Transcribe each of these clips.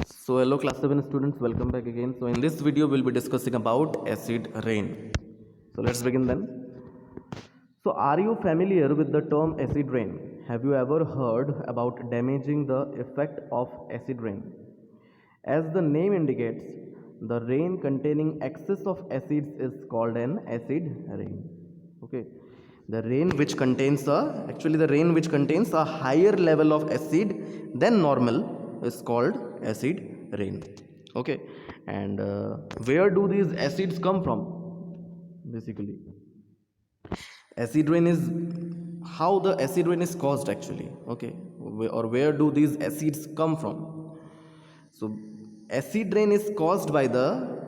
So hello class 7 students, welcome back again. So in this video we'll be discussing about acid rain. So let's begin then. So are you familiar with the term acid rain? Have you ever heard about damaging the effect of acid rain? As the name indicates, the rain containing excess of acids is called an acid rain. Okay. The rain which contains a higher level of acid than normal is called acid rain. Okay. And where do these acids come from? Basically, acid rain is how the acid rain is caused actually. Okay. Or where do these acids come from? So, acid rain is caused by the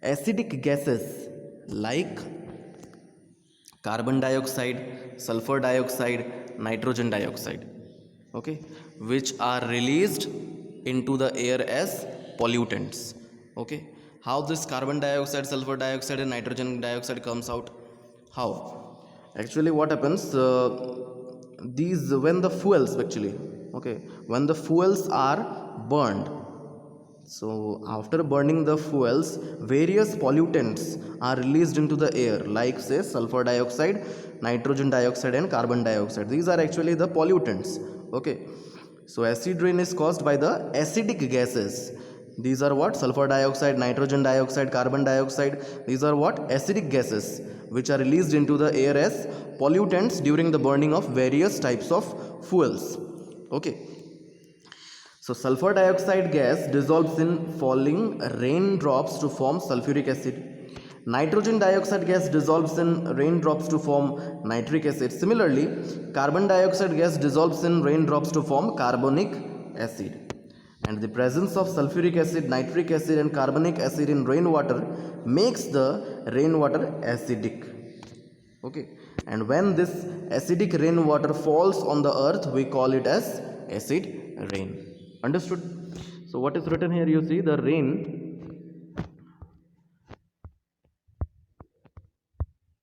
acidic gases like carbon dioxide, sulfur dioxide, nitrogen dioxide, okay, which are released into the air as pollutants. Okay, how this carbon dioxide, sulfur dioxide, and nitrogen dioxide comes out? How? Actually, what happens? These when the fuels actually, okay, when the fuels are burned, so after burning the fuels, various pollutants are released into the air, like say sulfur dioxide, nitrogen dioxide, and carbon dioxide. These are actually the pollutants. Okay. So acid rain is caused by the acidic gases. These are what? Sulfur dioxide, nitrogen dioxide, carbon dioxide. These are what? Acidic gases which are released into the air as pollutants during the burning of various types of fuels. Okay. So sulfur dioxide gas dissolves in falling raindrops to form sulfuric acid. Nitrogen dioxide gas dissolves in raindrops to form nitric acid. Similarly, carbon dioxide gas dissolves in raindrops to form carbonic acid. And the presence of sulfuric acid, nitric acid, and carbonic acid in rainwater makes the rainwater acidic. Okay. And when this acidic rainwater falls on the earth, we call it as acid rain. Understood? So what is written here? You see the rain.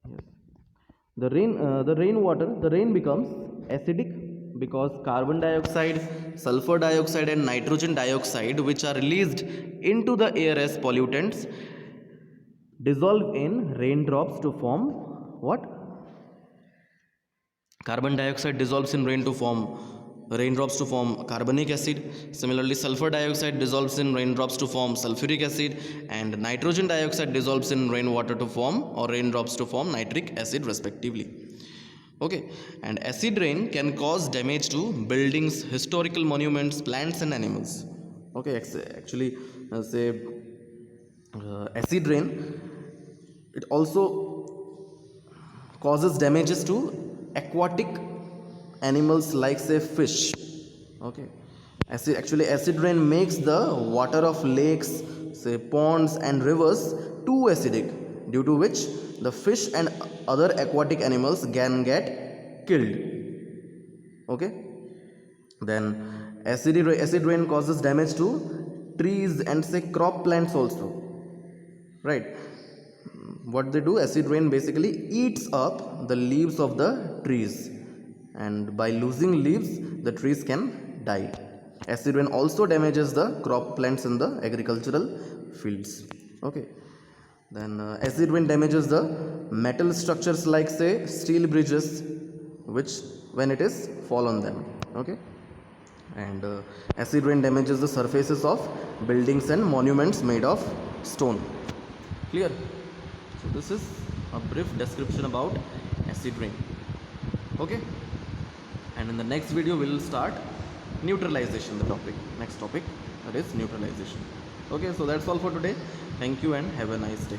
Yes. The rain becomes acidic because carbon dioxide, sulfur dioxide, and nitrogen dioxide, which are released into the air as pollutants, dissolve in raindrops to form what? Carbon dioxide dissolves in raindrops to form carbonic acid. Similarly, sulfur dioxide dissolves in raindrops to form sulfuric acid, and nitrogen dioxide dissolves in rainwater to form or raindrops to form nitric acid respectively. Okay, and acid rain can cause damage to buildings, historical monuments, plants, and animals. Okay, actually, say acid rain, it also causes damages to aquatic animals like say fish. Okay, acid rain makes the water of lakes, say ponds and rivers too acidic, due to which the fish and other aquatic animals can get killed. Okay. Then acid rain causes damage to trees and say crop plants also, right? What they do, acid rain basically eats up the leaves of the trees, and by losing leaves the trees can die. Acid rain also damages the crop plants in the agricultural fields. Okay. Then acid rain damages the metal structures like say steel bridges, which when it is fall on them. Okay. And acid rain damages the surfaces of buildings and monuments made of stone. Clear? So this is a brief description about acid rain. Okay. And in the next video we will start neutralization, the topic, next topic, that is neutralization. Okay, so that's all for today. Thank you and have a nice day.